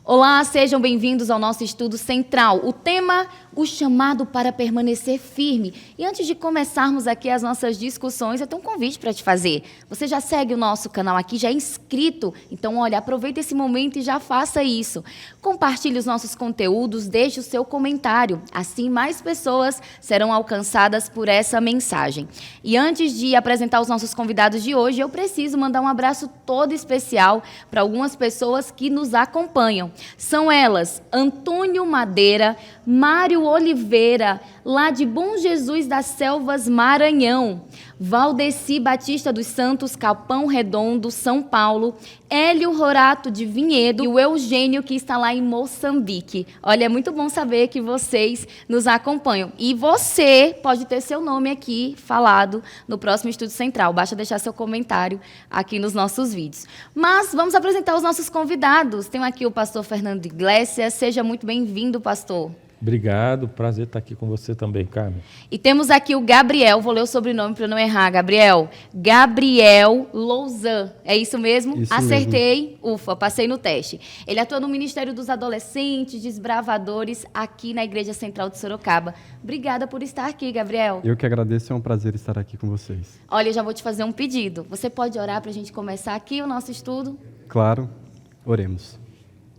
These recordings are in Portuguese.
Olá, sejam bem-vindos ao nosso estudo central. O tema, o chamado para permanecer firme. E antes de começarmos aqui as nossas discussões, eu tenho um convite para te fazer. Você já segue o nosso canal aqui, já é inscrito? Então, olha, aproveita esse momento e já faça isso. Compartilhe os nossos conteúdos, deixe o seu comentário. Assim, mais pessoas serão alcançadas por essa mensagem. E antes de apresentar os nossos convidados de hoje, eu preciso mandar um abraço todo especial para algumas pessoas que nos acompanham. São elas, Antônio Madeira, Mário Oliveira, lá de Bom Jesus das Selvas, Maranhão, Valdeci Batista dos Santos, Capão Redondo, São Paulo, Hélio Rorato de Vinhedo e o Eugênio, que está lá em Moçambique. Olha, é muito bom saber que vocês nos acompanham. E você pode ter seu nome aqui falado no próximo Estudo Central. Basta deixar seu comentário aqui nos nossos vídeos. Mas vamos apresentar os nossos convidados. Tenho aqui o pastor Fernando Iglesias. Seja muito bem-vindo, pastor. Obrigado, prazer estar aqui com você também, Carmen. E temos aqui o Gabriel, vou ler o sobrenome para não errar, Gabriel. Gabriel Louzan, é isso mesmo? Isso Acertei, mesmo. Ufa, passei no teste. Ele atua no Ministério dos Adolescentes, Desbravadores, aqui na Igreja Central de Sorocaba. Obrigada por estar aqui, Gabriel. Eu que agradeço, é um prazer estar aqui com vocês. Olha, eu já vou te fazer um pedido. Você pode orar para a gente começar aqui o nosso estudo? Claro, oremos.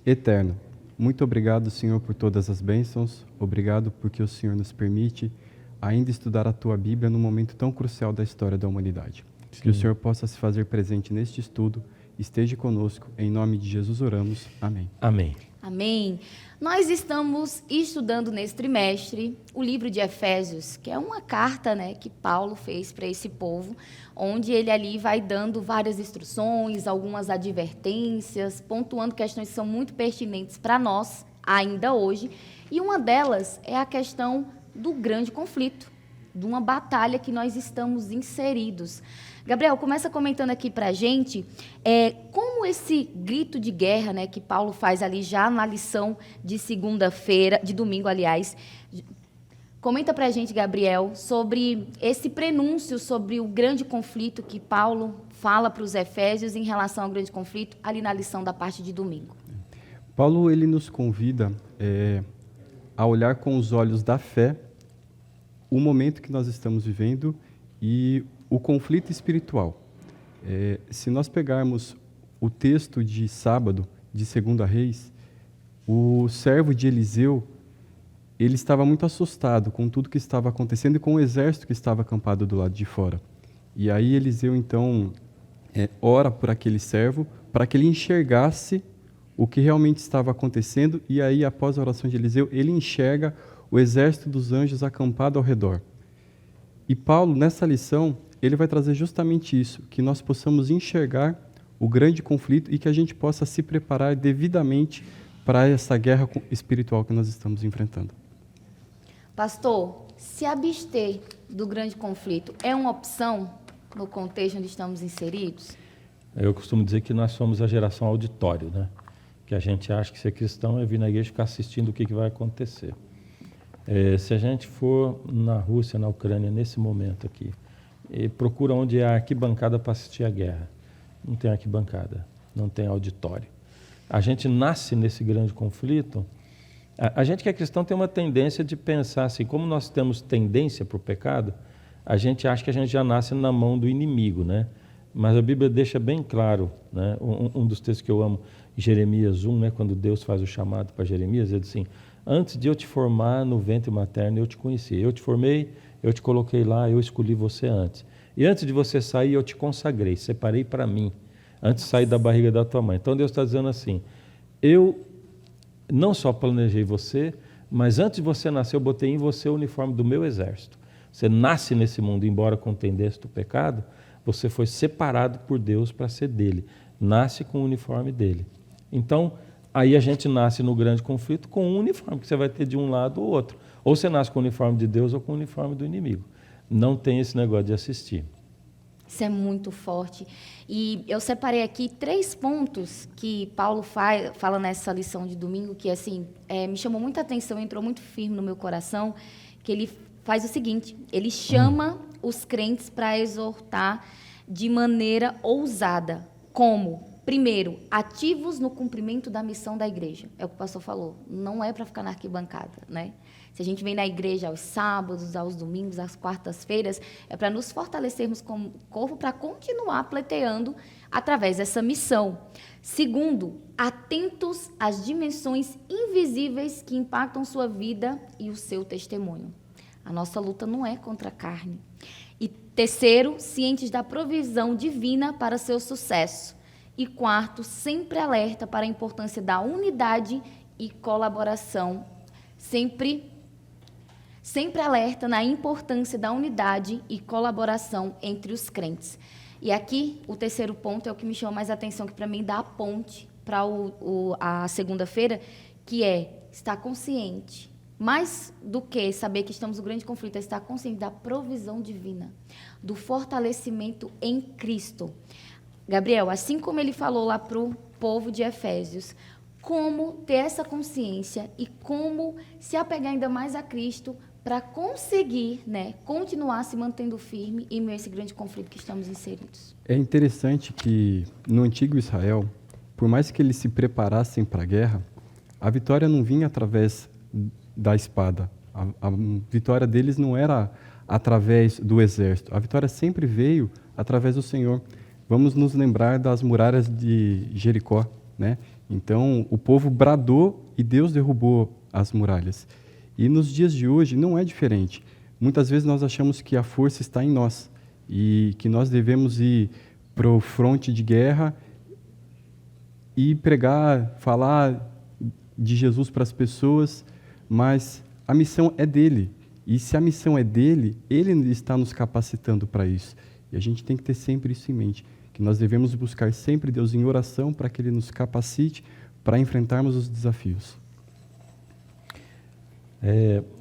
Eterno, muito obrigado, Senhor, por todas as bênçãos. Obrigado porque o Senhor nos permite ainda estudar a Tua Bíblia num momento tão crucial da história da humanidade. Sim. Que o Senhor possa se fazer presente neste estudo, esteja conosco. Em nome de Jesus oramos. Amém. Amém. Amém. Nós estamos estudando nesse trimestre o livro de Efésios, que é uma carta, né, que Paulo fez para esse povo, onde ele ali vai dando várias instruções, algumas advertências, pontuando questões que são muito pertinentes para nós, ainda hoje. E uma delas é a questão do grande conflito, de uma batalha que nós estamos inseridos. Gabriel, começa comentando aqui para a gente como esse grito de guerra, né, que Paulo faz ali já na lição de segunda-feira, de domingo, aliás. Comenta para a gente, Gabriel, sobre esse prenúncio sobre o grande conflito que Paulo fala para os Efésios em relação ao grande conflito, ali na lição da parte de domingo. Paulo, ele nos convida a olhar com os olhos da fé o momento que nós estamos vivendo e o conflito espiritual. Se nós pegarmos o texto de sábado, de 2 Reis, o servo de Eliseu, ele estava muito assustado com tudo que estava acontecendo e com o exército que estava acampado do lado de fora. E aí Eliseu, então, ora por aquele servo para que ele enxergasse o que realmente estava acontecendo, e aí, após a oração de Eliseu, ele enxerga o exército dos anjos acampado ao redor. E Paulo, nessa lição, ele vai trazer justamente isso, que nós possamos enxergar o grande conflito e que a gente possa se preparar devidamente para essa guerra espiritual que nós estamos enfrentando. Pastor, se abster do grande conflito é uma opção no contexto onde estamos inseridos? Eu costumo dizer que nós somos a geração auditório, né? Que a gente acha que ser cristão é vir na igreja e ficar assistindo o que vai acontecer. Se a gente for na Rússia, na Ucrânia, nesse momento aqui, e procura onde é a arquibancada para assistir a guerra. Não tem arquibancada, não tem auditório. A gente nasce nesse grande conflito. A gente que é cristão tem uma tendência de pensar assim, como nós temos tendência para o pecado, a gente acha que a gente já nasce na mão do inimigo, né? Mas a Bíblia deixa bem claro, né? Um dos textos que eu amo, Jeremias 1, né? Quando Deus faz o chamado para Jeremias, ele diz assim: antes de eu te formar no ventre materno, eu te conheci. Eu te formei, eu te coloquei lá, eu escolhi você antes. E antes de você sair, eu te consagrei, separei para mim, antes de sair da barriga da tua mãe. Então Deus está dizendo assim, eu não só planejei você, mas antes de você nascer, eu botei em você o uniforme do meu exército. Você nasce nesse mundo, embora com tendência do pecado, você foi separado por Deus para ser dele. Nasce com o uniforme dele. Então, aí a gente nasce no grande conflito com um uniforme, que você vai ter de um lado ou outro. Ou você nasce com o uniforme de Deus ou com o uniforme do inimigo. Não tem esse negócio de assistir. Isso é muito forte. E eu separei aqui 3 pontos que Paulo fala nessa lição de domingo, que assim, me chamou muita atenção, entrou muito firme no meu coração, que ele faz o seguinte, ele chama os crentes para exortar de maneira ousada. Como? Primeiro, ativos no cumprimento da missão da igreja. É o que o pastor falou. Não é para ficar na arquibancada, né? Se a gente vem na igreja aos sábados, aos domingos, às quartas-feiras, é para nos fortalecermos como corpo para continuar pleiteando através dessa missão. Segundo, atentos às dimensões invisíveis que impactam sua vida e o seu testemunho. A nossa luta não é contra a carne. E terceiro, cientes da provisão divina para seu sucesso. E quarto, sempre alerta para a importância da unidade e colaboração. Sempre alerta na importância da unidade e colaboração entre os crentes. E aqui, o terceiro ponto é o que me chama mais a atenção, que para mim dá a ponte para a segunda-feira, que é estar consciente. Mais do que saber que estamos no grande conflito, é estar consciente da provisão divina, do fortalecimento em Cristo. Gabriel, assim como ele falou lá para o povo de Efésios, como ter essa consciência e como se apegar ainda mais a Cristo para conseguir, né, continuar se mantendo firme em meio a esse grande conflito que estamos inseridos. É interessante que no antigo Israel, por mais que eles se preparassem para a guerra, a vitória não vinha através da espada. A vitória deles não era através do exército. A vitória sempre veio através do Senhor. Vamos nos lembrar das muralhas de Jericó, né? Então, o povo bradou e Deus derrubou as muralhas. E nos dias de hoje não é diferente. Muitas vezes nós achamos que a força está em nós e que nós devemos ir para o fronte de guerra e pregar, falar de Jesus para as pessoas, mas a missão é dele. E se a missão é dele, ele está nos capacitando para isso. E a gente tem que ter sempre isso em mente, que nós devemos buscar sempre Deus em oração para que ele nos capacite para enfrentarmos os desafios.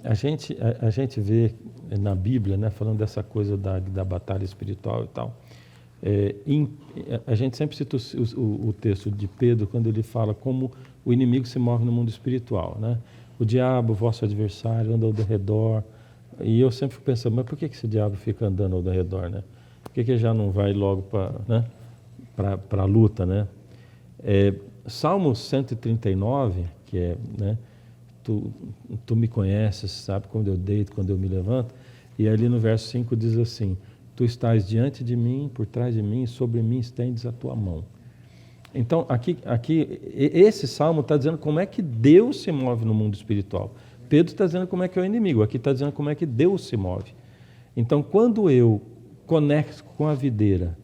A gente vê na Bíblia, né, falando dessa coisa da batalha espiritual e tal, a gente sempre cita o texto de Pedro, quando ele fala como o inimigo se move no mundo espiritual, né? O diabo, vosso adversário, anda ao redor. E eu sempre fico pensando, mas por que esse diabo fica andando ao redor, né? Por que ele já não vai logo para a luta, né? Salmo 139, que é, né, tu me conheces, sabe quando eu deito, quando eu me levanto, e ali no verso 5 diz assim, tu estás diante de mim, por trás de mim, e sobre mim estendes a tua mão. Então, aqui esse salmo está dizendo como é que Deus se move no mundo espiritual. Pedro está dizendo como é que é o inimigo, aqui está dizendo como é que Deus se move. Então, quando eu conecto com a videira,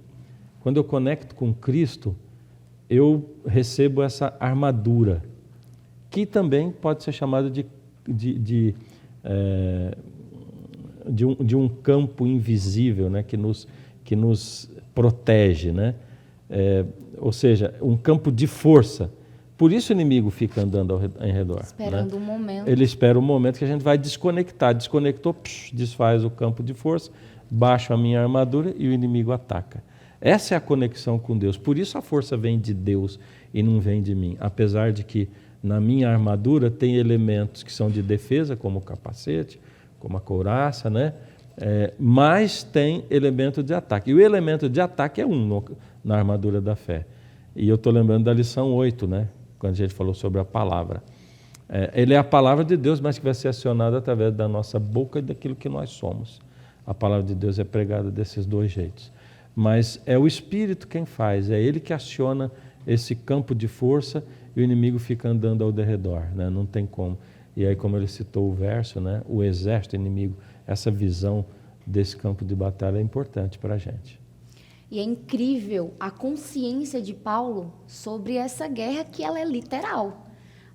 quando eu conecto com Cristo, eu recebo essa armadura, que também pode ser chamada de um campo invisível, né, que nos protege, né? Ou seja, um campo de força. Por isso o inimigo fica andando em redor. Esperando, né? Um momento. Ele espera o momento que a gente vai desconectar. Desconectou, desfaz o campo de força, baixo a minha armadura e o inimigo ataca. Essa é a conexão com Deus. Por isso a força vem de Deus e não vem de mim. Apesar de que na minha armadura tem elementos que são de defesa, como o capacete, como a couraça, né? Mas tem elemento de ataque. E o elemento de ataque é na armadura da fé. E eu estou lembrando da lição 8, né? Quando a gente falou sobre a palavra. Ele é a palavra de Deus, mas que vai ser acionada através da nossa boca e daquilo que nós somos. A palavra de Deus é pregada desses dois jeitos. Mas é o Espírito quem faz, é ele que aciona esse campo de força e o inimigo fica andando ao redor, né? Não tem como. E aí, como ele citou o verso, né? O exército inimigo, essa visão desse campo de batalha é importante para a gente. E é incrível a consciência de Paulo sobre essa guerra, que ela é literal.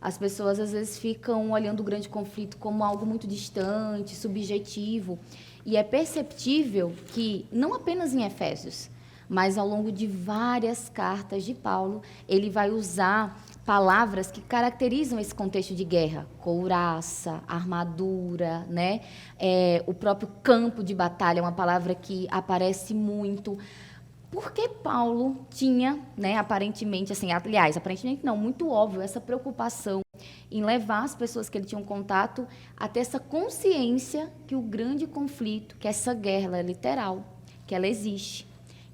As pessoas às vezes ficam olhando o grande conflito como algo muito distante, subjetivo. E é perceptível que, não apenas em Efésios, mas ao longo de várias cartas de Paulo, ele vai usar palavras que caracterizam esse contexto de guerra. Couraça, armadura, né? O próprio campo de batalha é uma palavra que aparece muito. Porque Paulo tinha, né, aparentemente, assim, aliás, aparentemente não, muito óbvio, essa preocupação em levar as pessoas que ele tinha um contato a ter essa consciência que o grande conflito, que essa guerra ela é literal, que ela existe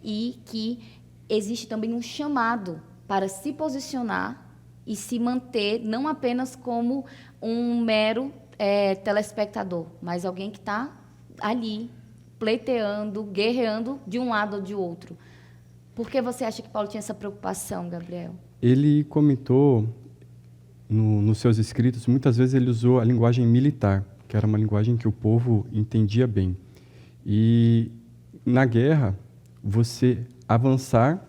e que existe também um chamado para se posicionar e se manter não apenas como um mero telespectador, mas alguém que está ali, pleiteando, guerreando de um lado ou de outro. Por que você acha que Paulo tinha essa preocupação, Gabriel? Ele comentou nos seus escritos, muitas vezes ele usou a linguagem militar, que era uma linguagem que o povo entendia bem. E na guerra, você avançar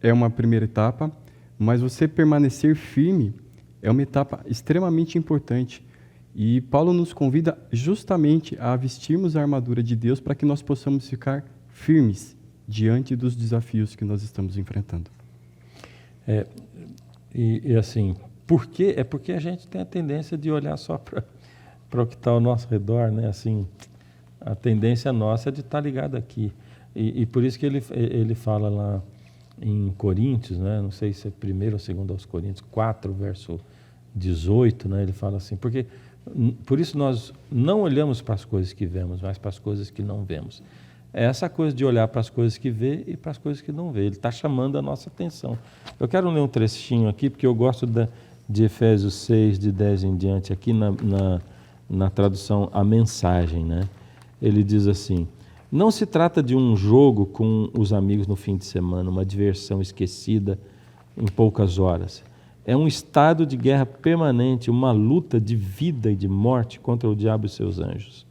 é uma primeira etapa, mas você permanecer firme é uma etapa extremamente importante. E Paulo nos convida justamente a vestirmos a armadura de Deus para que nós possamos ficar firmes diante dos desafios que nós estamos enfrentando. E assim, por quê? É porque a gente tem a tendência de olhar só para o que está ao nosso redor, né? Assim, a tendência nossa é de estar ligado aqui. E por isso que ele fala lá em Coríntios, né? Não sei se é 1º ou 2º aos Coríntios, 4, verso 18, né? Ele fala assim, por isso nós não olhamos para as coisas que vemos, mas para as coisas que não vemos. É essa coisa de olhar para as coisas que vê e para as coisas que não vê. Ele está chamando a nossa atenção. Eu quero ler um trechinho aqui, porque eu gosto de Efésios 6, de 10 em diante, aqui na tradução A Mensagem, né? Ele diz assim: não se trata de um jogo com os amigos no fim de semana, uma diversão esquecida em poucas horas. É um estado de guerra permanente, uma luta de vida e de morte contra o diabo e seus anjos.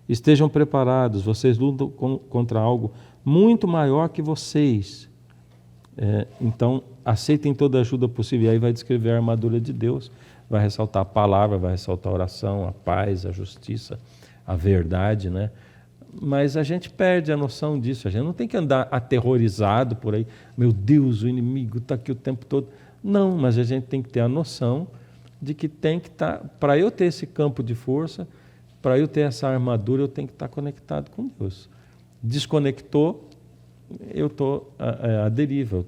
Estejam preparados, vocês lutam contra algo muito maior que vocês. Então, aceitem toda a ajuda possível. E aí vai descrever a armadura de Deus, vai ressaltar a palavra, vai ressaltar a oração, a paz, a justiça, a verdade, né? Mas a gente perde a noção disso. A gente não tem que andar aterrorizado por aí. Meu Deus, o inimigo está aqui o tempo todo. Não, mas a gente tem que ter a noção de que tem que estar... Para eu ter esse campo de força, para eu ter essa armadura, eu tenho que estar conectado com Deus. Desconectou, eu estou à deriva.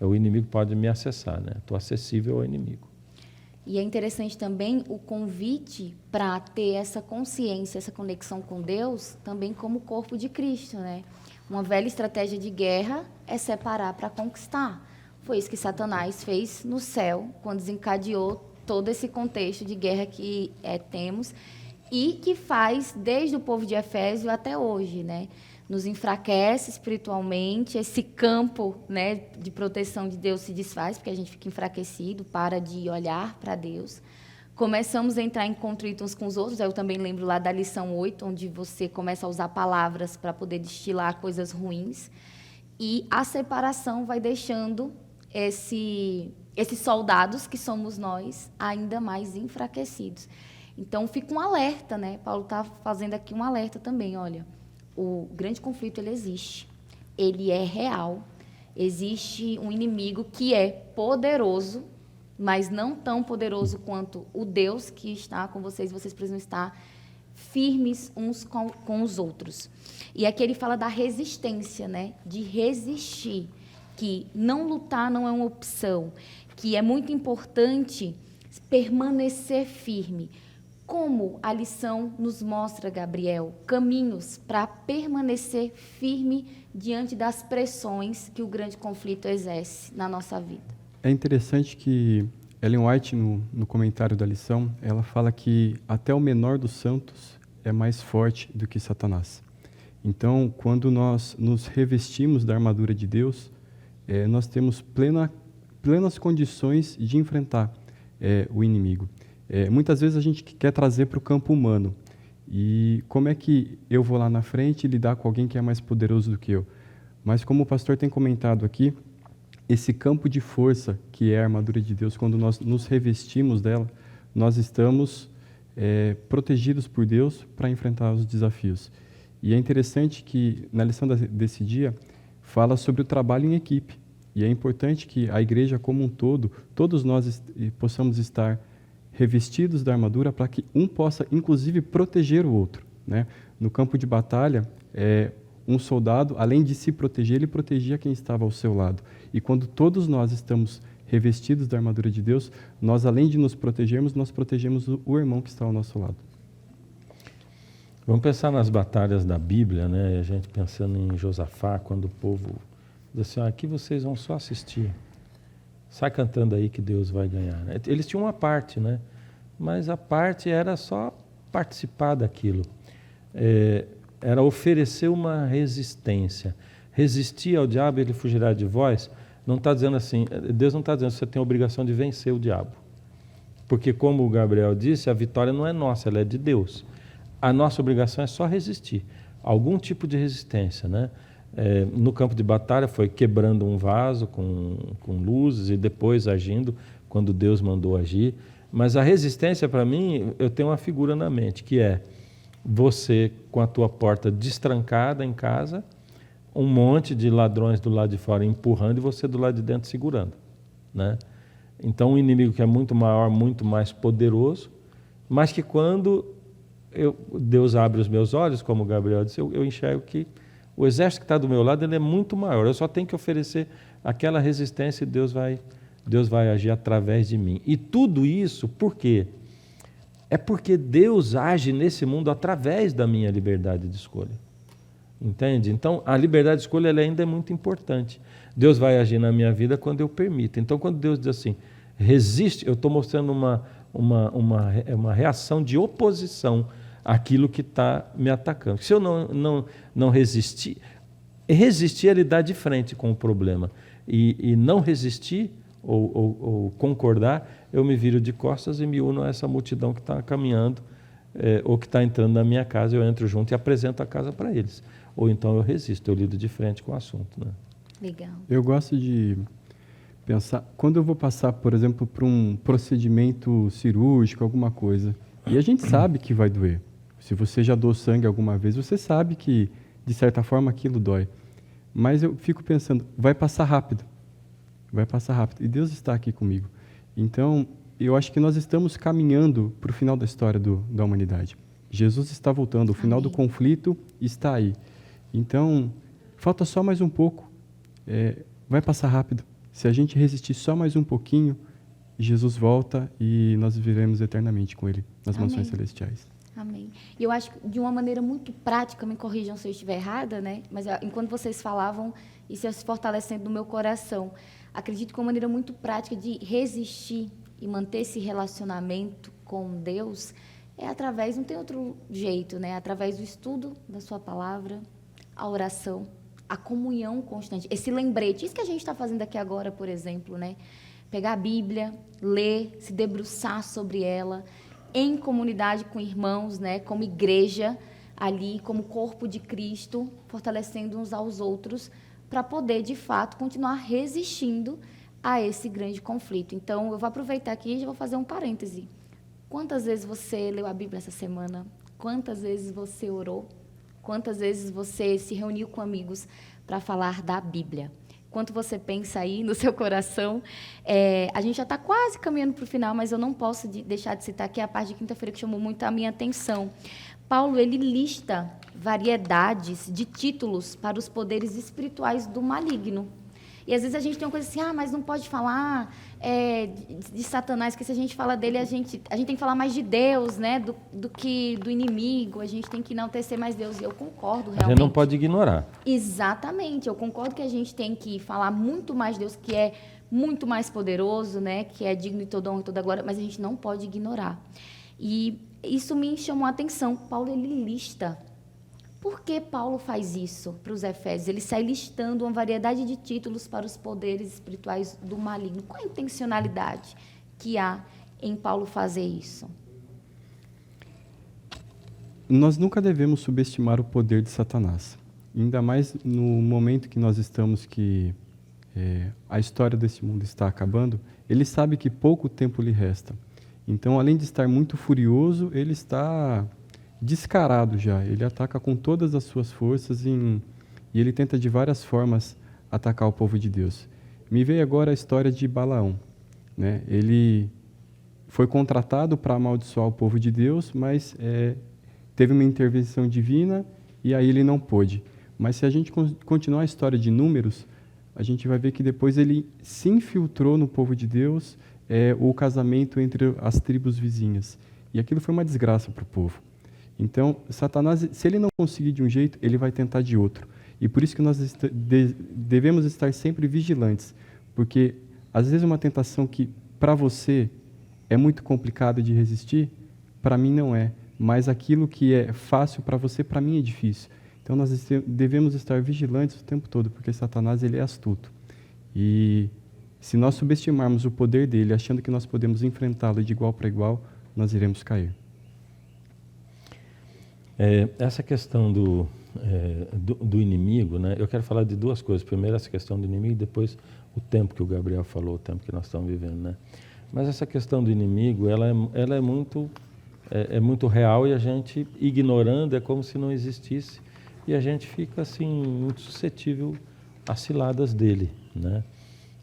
O inimigo pode me acessar, né? Estou acessível ao inimigo. E é interessante também o convite para ter essa consciência, essa conexão com Deus, também como corpo de Cristo, né? Uma velha estratégia de guerra é separar para conquistar. Foi isso que Satanás fez no céu, quando desencadeou todo esse contexto de guerra que temos e que faz desde o povo de Efésio até hoje, né? Nos enfraquece espiritualmente, esse campo, né, de proteção de Deus se desfaz, porque a gente fica enfraquecido, para de olhar para Deus. Começamos a entrar em conflito uns com os outros. Eu também lembro lá da lição 8, onde você começa a usar palavras para poder destilar coisas ruins. E a separação vai deixando esses soldados, que somos nós, ainda mais enfraquecidos. Então, fica um alerta, né? Paulo está fazendo aqui um alerta também, olha. O grande conflito, ele existe. Ele é real. Existe um inimigo que é poderoso, mas não tão poderoso quanto o Deus que está com vocês. Vocês precisam estar firmes uns com os outros. E aqui ele fala da resistência, né? De resistir. Que não lutar não é uma opção. Que é muito importante permanecer firme. Como a lição nos mostra, Gabriel, caminhos para permanecer firme diante das pressões que o grande conflito exerce na nossa vida. É interessante que Ellen White, no comentário da lição, ela fala que até o menor dos santos é mais forte do que Satanás. Então, quando nós nos revestimos da armadura de Deus, nós temos plenas condições de enfrentar o inimigo. Muitas vezes a gente quer trazer para o campo humano. E como é que eu vou lá na frente e lidar com alguém que é mais poderoso do que eu? Mas como o pastor tem comentado aqui, esse campo de força que é a armadura de Deus, quando nós nos revestimos dela, nós estamos protegidos por Deus para enfrentar os desafios. E é interessante que na lição desse dia fala sobre o trabalho em equipe. E é importante que a igreja como um todo, todos nós possamos estar revestidos da armadura para que um possa, inclusive, proteger o outro, né? No campo de batalha, um soldado, além de se proteger, ele protegia quem estava ao seu lado. E quando todos nós estamos revestidos da armadura de Deus, nós, além de nos protegermos, nós protegemos o irmão que está ao nosso lado. Vamos pensar nas batalhas da Bíblia, né? A gente pensando em Josafá, quando o povo diz assim, aqui vocês vão só assistir. sai cantando aí que Deus vai ganhar. Né? Eles tinham uma parte, né? Mas a parte era só participar daquilo. Era oferecer uma resistência. Resistir ao diabo, ele fugirá de vós. Não está dizendo assim, Deus não está dizendo que você tem a obrigação de vencer o diabo. Porque, como o Gabriel disse, a vitória não é nossa, ela é de Deus. A nossa obrigação é só resistir. Algum tipo de resistência, né? No campo de batalha foi quebrando um vaso com luzes e depois agindo quando Deus mandou agir. Mas a resistência, para mim, eu tenho uma figura na mente, que é você com a tua porta destrancada em casa, um monte de ladrões do lado de fora empurrando e você do lado de dentro segurando, né? Então, um inimigo que é muito maior, muito mais poderoso, mas que quando Deus abre os meus olhos, como o Gabriel disse, eu enxergo que o exército que está do meu lado ele é muito maior. Eu só tenho que oferecer aquela resistência e Deus vai agir através de mim. E tudo isso, por quê? É porque Deus age nesse mundo através da minha liberdade de escolha. Entende? Então, a liberdade de escolha ela ainda é muito importante. Deus vai agir na minha vida quando eu permito. Então, quando Deus diz assim, resiste, eu estou mostrando uma reação de oposição àquilo que está me atacando. Se eu não resistir, resistir é lidar de frente com o problema. E não resistir ou concordar, eu me viro de costas e me uno a essa multidão que está caminhando ou que está entrando na minha casa, eu entro junto e apresento a casa para eles. Ou então eu resisto, eu lido de frente com o assunto. Né? Legal. Eu gosto de pensar, quando eu vou passar, por exemplo, por um procedimento cirúrgico, alguma coisa, e a gente sabe que vai doer. Se você já doou sangue alguma vez, você sabe que, de certa forma, aquilo dói. Mas eu fico pensando, vai passar rápido. Vai passar rápido. E Deus está aqui comigo. Então, eu acho que nós estamos caminhando para o final da história da humanidade. Jesus está voltando, o final do conflito está aí. Então, falta só mais um pouco. Vai passar rápido. Se a gente resistir só mais um pouquinho, Jesus volta e nós viveremos eternamente com Ele nas mansões celestiais. Amém. E eu acho que de uma maneira muito prática, me corrijam se eu estiver errada, né? Mas enquanto vocês falavam, isso ia se fortalecendo no meu coração. Acredito que uma maneira muito prática de resistir e manter esse relacionamento com Deus é através, não tem outro jeito, né? Através do estudo da sua palavra, a oração, a comunhão constante, esse lembrete, isso que a gente está fazendo aqui agora, por exemplo, né? Pegar a Bíblia, ler, se debruçar sobre ela, em comunidade com irmãos, né? Como igreja ali, como corpo de Cristo, fortalecendo uns aos outros, para poder, de fato, continuar resistindo a esse grande conflito. Então, eu vou aproveitar aqui e já vou fazer um parêntese. Quantas vezes você leu a Bíblia essa semana? Quantas vezes você orou? Quantas vezes você se reuniu com amigos para falar da Bíblia? Quanto você pensa aí no seu coração? A gente já está quase caminhando para o final, mas eu não posso deixar de citar aqui a parte de quinta-feira que chamou muito a minha atenção. Paulo, ele lista variedades de títulos para os poderes espirituais do maligno. E às vezes a gente tem uma coisa assim, mas não pode falar de Satanás, porque se a gente fala dele, a gente tem que falar mais de Deus, né, do que do inimigo, a gente tem que enaltecer mais Deus, e eu concordo realmente. A gente não pode ignorar. Exatamente, eu concordo que a gente tem que falar muito mais de Deus, que é muito mais poderoso, né, que é digno de toda honra e toda glória, mas a gente não pode ignorar. E isso me chamou a atenção. Paulo, ele lista. Por que Paulo faz isso para os Efésios? Ele sai listando uma variedade de títulos para os poderes espirituais do maligno. Qual a intencionalidade que há em Paulo fazer isso? Nós nunca devemos subestimar o poder de Satanás. Ainda mais no momento que nós estamos, que a história desse mundo está acabando, ele sabe que pouco tempo lhe resta. Então, além de estar muito furioso, ele está descarado já, ele ataca com todas as suas forças e ele tenta de várias formas atacar o povo de Deus. Me veio agora a história de Balaão, né? Ele foi contratado para amaldiçoar o povo de Deus, mas teve uma intervenção divina e aí ele não pôde. Mas se a gente continuar a história de Números, a gente vai ver que depois ele se infiltrou no povo de Deus, o casamento entre as tribos vizinhas. E aquilo foi uma desgraça para o povo. Então, Satanás, se ele não conseguir de um jeito, ele vai tentar de outro. E por isso que nós devemos estar sempre vigilantes, porque Às vezes uma tentação que para você é muito complicado de resistir, para mim não é. Mas aquilo que é fácil para você, para mim é difícil. Então nós devemos estar vigilantes o tempo todo, porque Satanás ele é astuto. E se nós subestimarmos o poder dele, achando que nós podemos enfrentá-lo de igual para igual, nós iremos cair. Essa questão do inimigo, né? Eu quero falar de duas coisas. Primeiro, essa questão do inimigo, depois o tempo que o Gabriel falou, o tempo que nós estamos vivendo, né? Mas essa questão do inimigo, ela é muito real, e a gente, ignorando, é como se não existisse, e a gente fica assim muito suscetível às ciladas dele, né?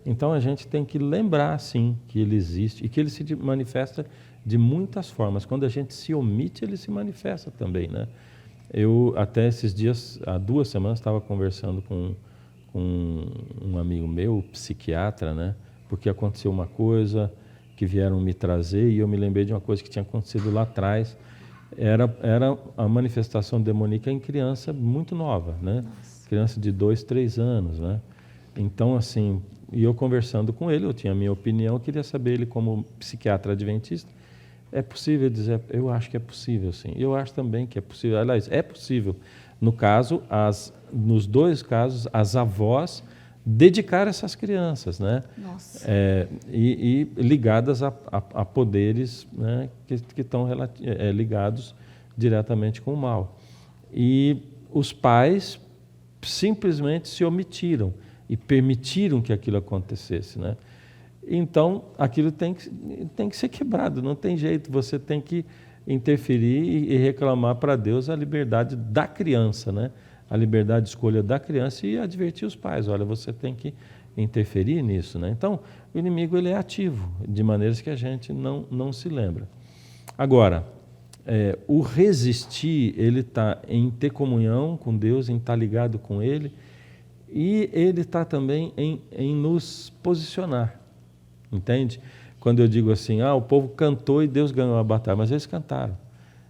Então a gente tem que lembrar, sim, que ele existe e que ele se manifesta de muitas formas. Quando a gente se omite, ele se manifesta também, né? Eu, até esses dias, há 2 semanas, estava conversando com um amigo meu, psiquiatra, né? Porque aconteceu uma coisa que vieram me trazer, e eu me lembrei de uma coisa que tinha acontecido lá atrás. Era a manifestação demoníaca em criança muito nova, né? Nossa. Criança de 2, 3 anos, né? Então, assim, e eu conversando com ele, eu tinha a minha opinião, eu queria saber, ele como psiquiatra adventista, é possível dizer, eu acho que é possível, sim. Eu acho também que é possível. Aliás, é possível. No caso, nos 2 casos, as avós dedicaram essas crianças, né? Nossa. E ligadas a poderes, né, que estão ligados diretamente com o mal. E os pais simplesmente se omitiram e permitiram que aquilo acontecesse, né? Então, aquilo tem que ser quebrado, não tem jeito. Você tem que interferir e reclamar para Deus a liberdade da criança, né? A liberdade de escolha da criança, e advertir os pais, olha, você tem que interferir nisso, né? Então, o inimigo ele é ativo, de maneiras que a gente não se lembra. Agora, o resistir, ele está em ter comunhão com Deus, em estar ligado com Ele, e ele está também em nos posicionar, entende? Quando eu digo assim, o povo cantou e Deus ganhou a batalha, mas eles cantaram.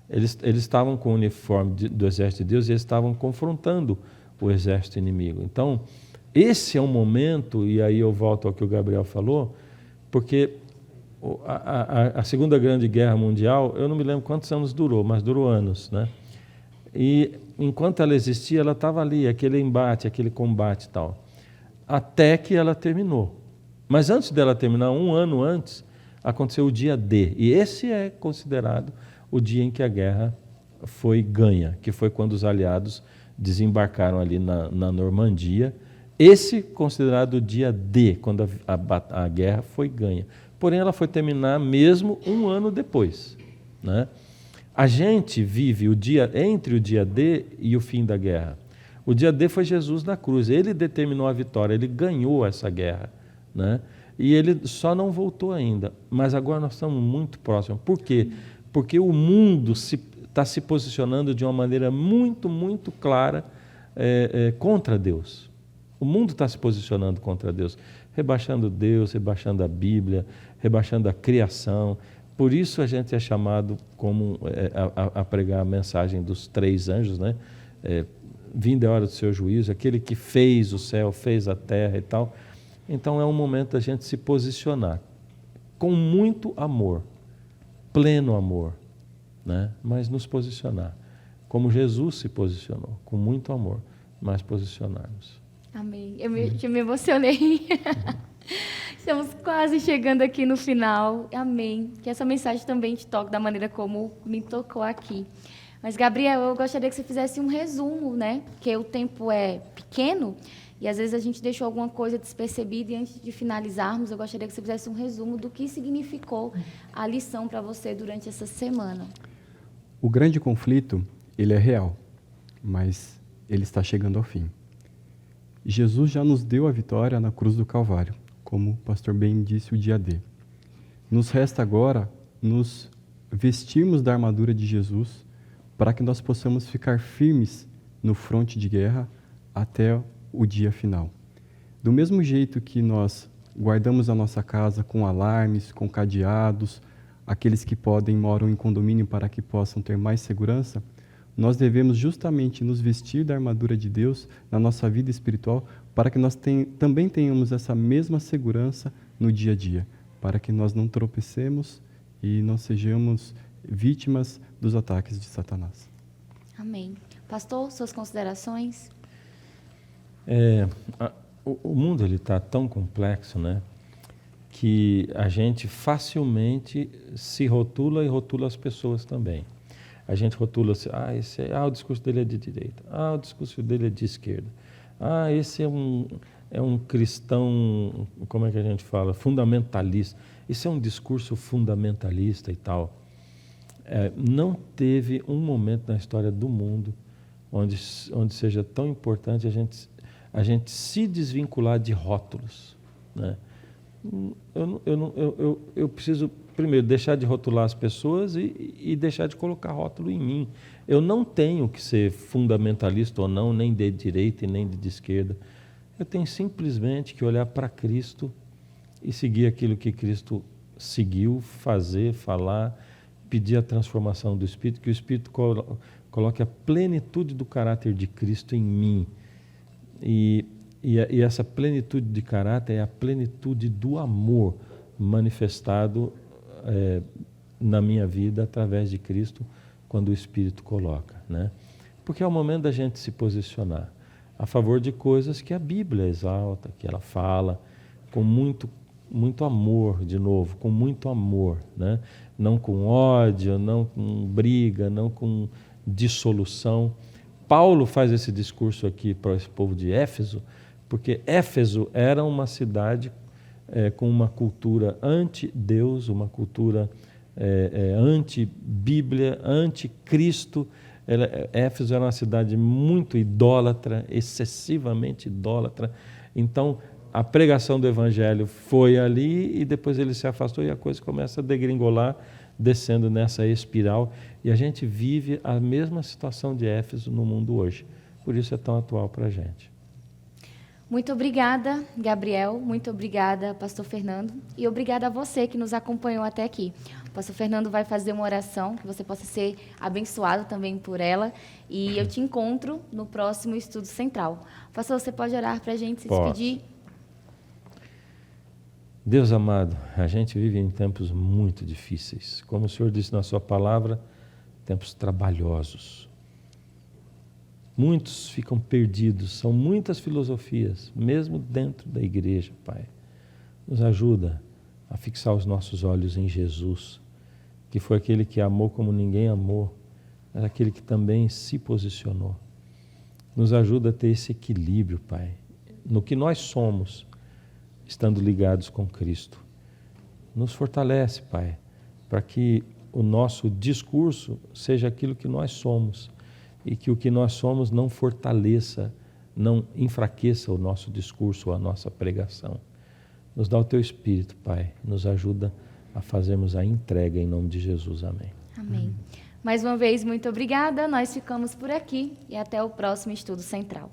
Eles estavam com o uniforme do exército de Deus, e eles estavam confrontando o exército inimigo. Então, esse é um momento, e aí eu volto ao que o Gabriel falou, porque a Segunda Grande Guerra Mundial, eu não me lembro quantos anos durou, mas durou anos, né? E enquanto ela existia, ela estava ali, aquele embate, aquele combate e tal, até que ela terminou. Mas antes dela terminar, 1 ano antes, aconteceu o dia D, e esse é considerado o dia em que a guerra foi ganha, que foi quando os aliados desembarcaram ali na Normandia. Esse considerado o dia D, quando a guerra foi ganha. Porém, ela foi terminar mesmo 1 ano depois, né? A gente vive o dia entre o dia D e o fim da guerra. O dia D foi Jesus na cruz. Ele determinou a vitória, ele ganhou essa guerra, né? E ele só não voltou ainda. Mas agora nós estamos muito próximos. Por quê? Porque o mundo está se posicionando de uma maneira muito, muito clara contra Deus. O mundo está se posicionando contra Deus, rebaixando Deus, rebaixando a Bíblia, rebaixando a criação. Por isso a gente é chamado a pregar a mensagem dos 3 anjos, né? Vinda é a hora do seu juízo, aquele que fez o céu, fez a terra e tal. Então é um momento da gente se posicionar com muito amor, pleno amor, né? Mas nos posicionar, como Jesus se posicionou, com muito amor, mas posicionarmos. Amém. Eu me emocionei. Estamos quase chegando aqui no final. Amém. Que essa mensagem também te toque da maneira como me tocou aqui. Mas, Gabriel, eu gostaria que você fizesse um resumo, né? Porque o tempo é pequeno e, às vezes, a gente deixou alguma coisa despercebida. E, antes de finalizarmos, eu gostaria que você fizesse um resumo do que significou a lição para você durante essa semana. O grande conflito, ele é real, mas ele está chegando ao fim. Jesus já nos deu a vitória na cruz do Calvário, como o pastor bem disse, o dia D. Nos resta agora nos vestirmos da armadura de Jesus para que nós possamos ficar firmes no fronte de guerra até o dia final. Do mesmo jeito que nós guardamos a nossa casa com alarmes, com cadeados, aqueles que moram em condomínio para que possam ter mais segurança, nós devemos justamente nos vestir da armadura de Deus na nossa vida espiritual para que nós também tenhamos essa mesma segurança no dia a dia, para que nós não tropecemos e não sejamos vítimas dos ataques de Satanás. Amém. Pastor, suas considerações? O mundo está tão complexo, né, que a gente facilmente se rotula e rotula as pessoas também. A gente rotula assim, o discurso dele é de direita, o discurso dele é de esquerda, esse é um cristão, como é que a gente fala, fundamentalista, isso é um discurso fundamentalista e tal. Não teve um momento na história do mundo onde seja tão importante a gente se desvincular de rótulos, né? Eu preciso, primeiro, deixar de rotular as pessoas e deixar de colocar rótulo em mim. Eu não tenho que ser fundamentalista ou não, nem de direita e nem de esquerda. Eu tenho simplesmente que olhar para Cristo e seguir aquilo que Cristo seguiu, fazer, falar, pedir a transformação do Espírito, que o Espírito coloque a plenitude do caráter de Cristo em mim. E essa plenitude de caráter é a plenitude do amor manifestado na minha vida através de Cristo, quando o Espírito coloca, né? Porque é o momento da gente se posicionar a favor de coisas que a Bíblia exalta, que ela fala com muito, muito amor, de novo, com muito amor, né? Não com ódio, não com briga, não com dissolução. Paulo faz esse discurso aqui para esse povo de Éfeso, porque Éfeso era uma cidade com uma cultura anti-Deus, uma cultura anti-Bíblia, anti-Cristo. Éfeso era uma cidade muito idólatra, excessivamente idólatra. Então, a pregação do Evangelho foi ali e depois ele se afastou e a coisa começa a degringolar, descendo nessa espiral. E a gente vive a mesma situação de Éfeso no mundo hoje. Por isso é tão atual para a gente. Muito obrigada, Gabriel. Muito obrigada, Pastor Fernando. E obrigada a você que nos acompanhou até aqui. O Pastor Fernando vai fazer uma oração, que você possa ser abençoado também por ela. E eu te encontro no próximo Estudo Central. Pastor, você pode orar para a gente se despedir? Deus amado, a gente vive em tempos muito difíceis. Como o Senhor disse na sua palavra, tempos trabalhosos. Muitos ficam perdidos, são muitas filosofias, mesmo dentro da igreja, Pai. Nos ajuda a fixar os nossos olhos em Jesus, que foi aquele que amou como ninguém amou, mas aquele que também se posicionou. Nos ajuda a ter esse equilíbrio, Pai, no que nós somos, estando ligados com Cristo. Nos fortalece, Pai, para que o nosso discurso seja aquilo que nós somos e que o que nós somos não fortaleça, não enfraqueça o nosso discurso ou a nossa pregação. Nos dá o Teu Espírito, Pai, nos ajuda a fazermos a entrega em nome de Jesus. Amém. Amém. Mais uma vez, muito obrigada. Nós ficamos por aqui e até o próximo Estudo Central.